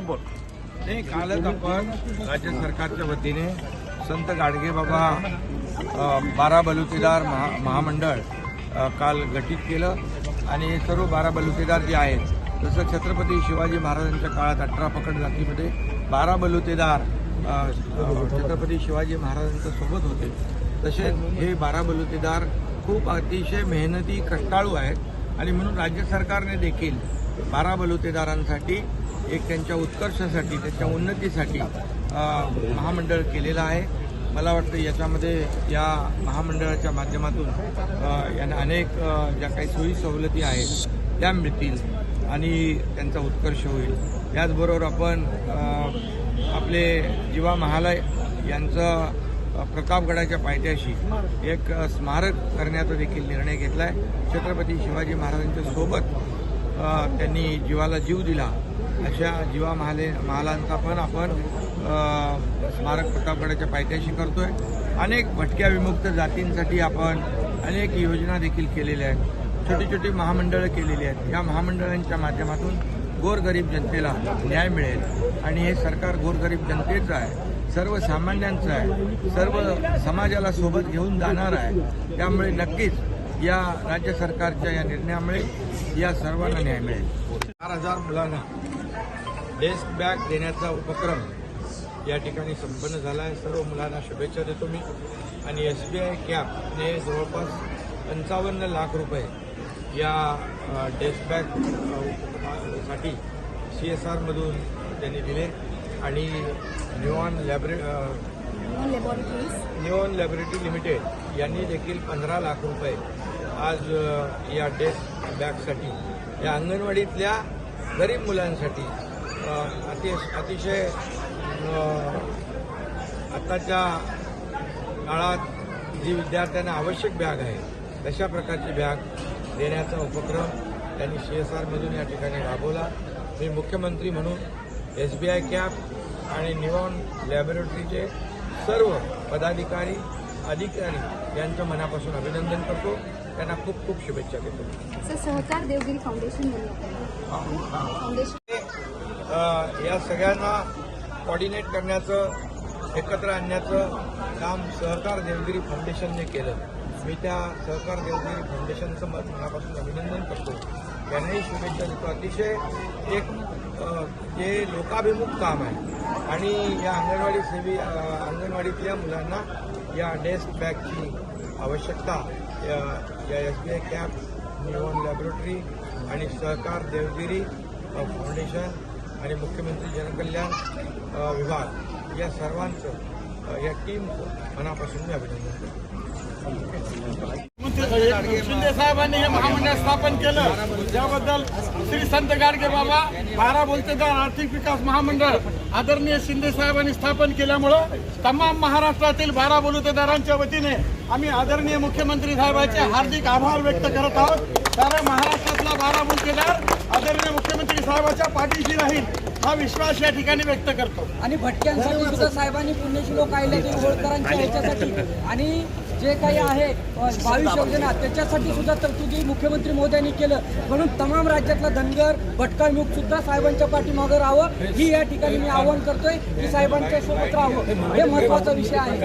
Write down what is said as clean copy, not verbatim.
साहेब बोल. नाही, कालच आपण राज्य सरकारच्या वतीने संत गाडगेबाबा 12 बलुतेदार महामंडळ काल गठीत केलं आणि सर्व 12 बलुतेदार जे आहेत, जसं छत्रपती शिवाजी महाराजांच्या काळात 18 पकड जातीमध्ये 12 बलुतेदार छत्रपती शिवाजी महाराजांच्या सोबत होते, तसे हे 12 बलुतेदार खूप अतिशय मेहनती कष्टाळू आहेत आणि म्हणून राज्य सरकारने देखील 12 बलुतेदारांसाठी एक त्यांच्या उत्कर्षासाठी, त्यांच्या उन्नतीसाठी महामंडळ केलेलं आहे. मला वाटतं याच्यामध्ये या महामंडळाच्या माध्यमातून यांना अनेक ज्या काही सोयी सवलती आहेत त्या मिळतील आणि त्यांचा उत्कर्ष होईल. याचबरोबर आपण आपले जीवा महालय यांचं प्रतापगडाच्या पायथ्याशी एक स्मारक करण्याचा देखील निर्णय घेतला आहे. छत्रपती शिवाजी महाराजांच्या सोबत त्यांनी जीवाला जीव दिला अशा जीवा महालांचा पण आपण स्मारक प्रतापगडाच्या पायथ्याशी करतोय. अनेक भटक्या विमुक्त जातींसाठी आपण अनेक योजना देखील केलेल्या आहेत, छोटी छोटी महामंडळं केलेली आहेत. या महामंडळांच्या माध्यमातून गोरगरीब जनतेला न्याय मिळेल आणि हे सरकार गोरगरीब जनतेचं आहे, सर्वसामान्यांचं आहे, सर्व समाजाला सोबत घेऊन जाणार आहे. त्यामुळे नक्कीच या राज्य सरकारच्या या निर्णयामुळे या सर्वांना न्याय मिळेल. 4,000 मुलांना डेस्क बॅग देण्याचा उपक्रम या ठिकाणी संपन्न झाला आहे. सर्व मुलांना शुभेच्छा देतो मी. आणि SBI कॅपने जवळपास 55 लाख रुपये या डेस्क बॅग साठी CSRमधून त्यांनी दिले आणि निऑन लॅबोरेटरी लिमिटेड यांनी देखील 15 लाख रुपये आज या डेस्क बॅगसाठी या अंगणवाडीतल्या गरीब मुलांसाठी अतिशय आताच्या काळात जी विद्यार्थ्यांना आवश्यक बॅग आहे तशा प्रकारची बॅग देण्याचा उपक्रम त्यांनी CSRमधून या ठिकाणी राबवला. मी मुख्यमंत्री म्हणून SBI कॅप आणि निऑन लॅबोरेटरीचे सर्व पदाधिकारी अधिकारी यांचं मनापासून अभिनंदन करतो. त्यांना खूप खूप शुभेच्छा देतो. सहकार देवगिरी फाउंडेशन या सगळ्यांना कोऑर्डिनेट करण्याचं, एकत्र आणण्याचं काम सहकार देवगिरी फाउंडेशनने केलं. मी त्या सहकार देवगिरी फाउंडेशनचं मनापासून अभिनंदन करतो, त्यांनाही शुभेच्छा देतो. अतिशय एक जे लोकाभिमुख काम आहे आणि या अंगणवाडीतल्या मुलांना या डेस्क बॅगची आवश्यकता या SBI कॅप, निऑन लॅबोरेटरी आणि सहकार देवगिरी फाउंडेशन आणि मुख्यमंत्री जनकल्याण विभाग या सर्वांचं, या टीमचं मनापासून मी अभिनंदन करतो. शिंदे साहेबांनी हे महामंडळ स्थापन केलं, त्याबद्दल श्री संत गाडगेबाबा 12 बलुतेदार आर्थिक विकास महामंडळ आदरणीय शिंदे साहेबांनी स्थापन केल्यामुळं तमाम महाराष्ट्रातील 12 बलुतेदारांच्या वतीने आम्ही आदरणीय मुख्यमंत्री साहेबांचे हार्दिक आभार व्यक्त करत आहोत. कारण महाराष्ट्रातला 12 बलुतेदार आदरणीय मुख्यमंत्री साहेबांच्या पाठीशी राहील हा विश्वास या ठिकाणी व्यक्त करतो. आणि भटक्यांसाठी सुद्धा साहेबांनी पुण्यश्लोक अहिल्यादेवी होळकरांच्या ह्याच्यासाठी आणि जे काही आहे 22 योजना त्याच्यासाठी सुद्धा तरतुदी मुख्यमंत्री मोदयांनी केलं. म्हणून तमाम राज्यातला धनगर भटका विमुक्त सुद्धा साहेबांच्या पाठीमागं राहावं ही या ठिकाणी मी आवाहन करतोय की साहेबांच्या सोबत राहावं. हे महत्वाचा विषय आहे.